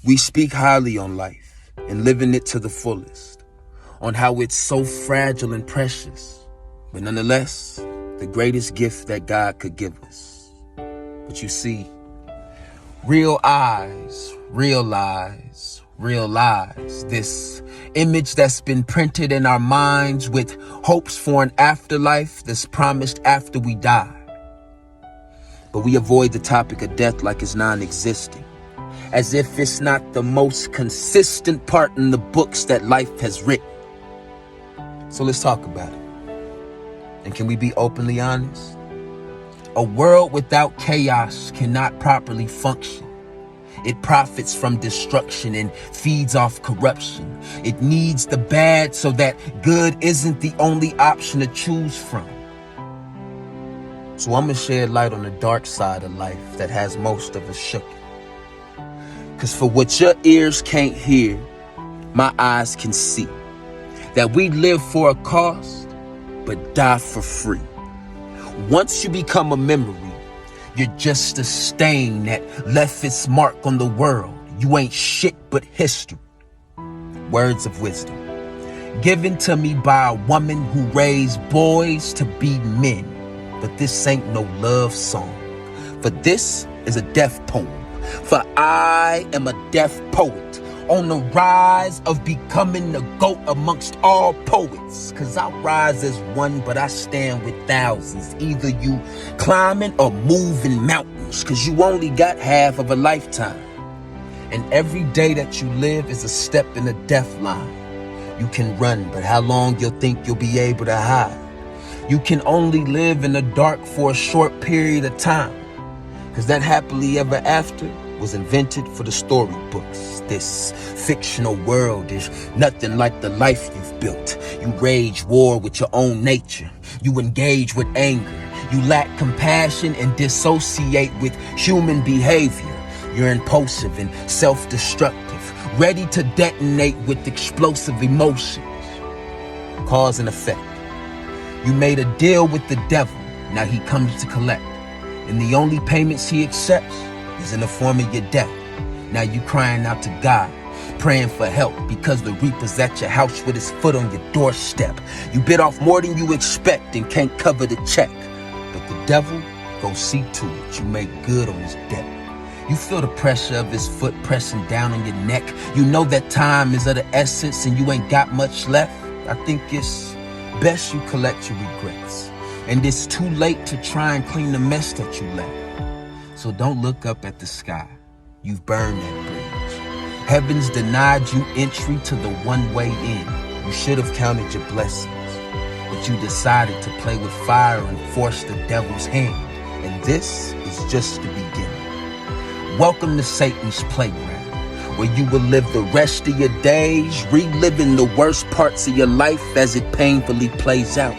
We speak highly on life and living it to the fullest, on how it's so fragile and precious, but nonetheless, the greatest gift that God could give us. But you see, real eyes realize this image that's been printed in our minds with hopes for an afterlife that's promised after we die. But we avoid the topic of death like it's non-existent, as if it's not the most consistent part in the books that life has written. So let's talk about it. And can we be openly honest? A world without chaos cannot properly function. It profits from destruction and feeds off corruption. It needs the bad so that good isn't the only option to choose from. So I'm going to shed light on the dark side of life that has most of us shook. Because for what your ears can't hear, my eyes can see. That we live for a cost, but die for free. Once you become a memory, you're just a stain that left its mark on the world. You ain't shit but history. Words of wisdom, given to me by a woman who raised boys to be men. But this ain't no love song. For this is a death poem. For I am a deaf poet on the rise of becoming the GOAT amongst all poets. Cause I rise as one, but I stand with thousands. Either you climbing or moving mountains, cause you only got half of a lifetime. And every day that you live is a step in the death line. You can run, but how long you'll think you'll be able to hide? You can only live in the dark for a short period of time. Cause that happily ever after was invented for the storybooks. This fictional world is nothing like the life you've built. You wage war with your own nature. You engage with anger. You lack compassion and dissociate with human behavior. You're impulsive and self-destructive, ready to detonate with explosive emotions. Cause and effect. You made a deal with the devil. Now he comes to collect. And the only payments he accepts is in the form of your death. Now you crying out to God, praying for help because the reaper's at your house with his foot on your doorstep. You bit off more than you expect and can't cover the check. But the devil gon' see to it you make good on his debt. You feel the pressure of his foot pressing down on your neck. You know that time is of the essence and you ain't got much left. I think it's best you collect your regrets. And it's too late to try and clean the mess that you left. So don't look up at the sky. You've burned that bridge. Heaven's denied you entry to the one-way in. You should have counted your blessings. But you decided to play with fire and force the devil's hand. And this is just the beginning. Welcome to Satan's playground, where you will live the rest of your days reliving the worst parts of your life as it painfully plays out.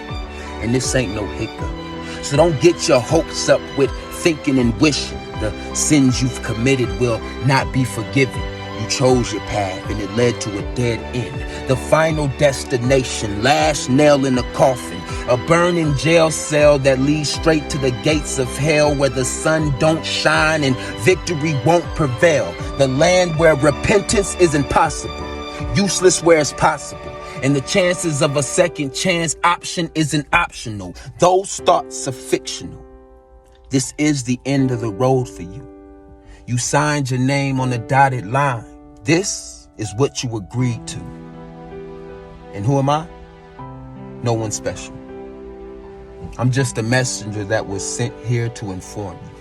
And this ain't no hiccup. So don't get your hopes up with thinking and wishing the sins you've committed will not be forgiven. You chose your path and it led to a dead end. The final destination, last nail in the coffin, a burning jail cell that leads straight to the gates of hell where the sun don't shine and victory won't prevail. The land where repentance is impossible, useless where it's possible. And the chances of a second chance option isn't optional. Those thoughts are fictional. This is the end of the road for you. You signed your name on the dotted line. This is what you agreed to. And who am I? No one special. I'm just a messenger that was sent here to inform you.